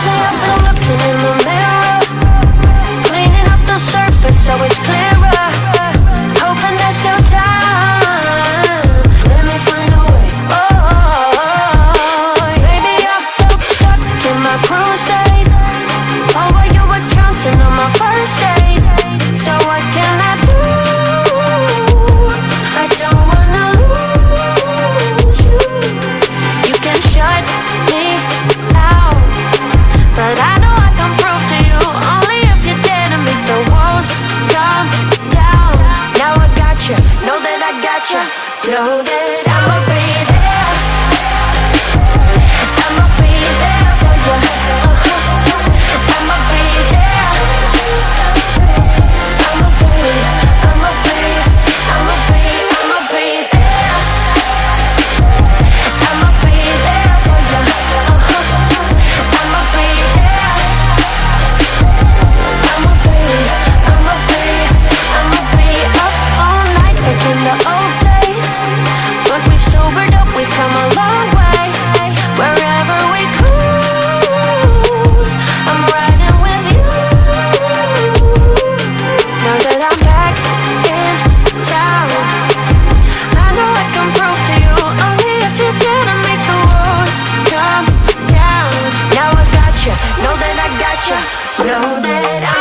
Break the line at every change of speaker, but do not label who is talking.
Lately I've been looking in the mirror, cleaning up the surface so it's clearer, hoping there's still time. Let me find a way. Oh, maybe I felt stuck in my crusade. Oh, while you were counting on my first date. So what can I do? I don't wanna lose you. You can shut me out, but I know I can prove to you only if you dare to make the walls come down. Now I got you, know that I got you, know that I'ma be there. I'ma be there for you. I'ma be there. I'ma be there for you. I'ma be there. I'ma be up all night like in the old days. But we've sobered up, we've come a long way. Wherever we cruise, I'm riding with you. Now that I'm back in town, I know I can prove to you only if you dare to make the walls come down. Now I got you, know that I got you, know that I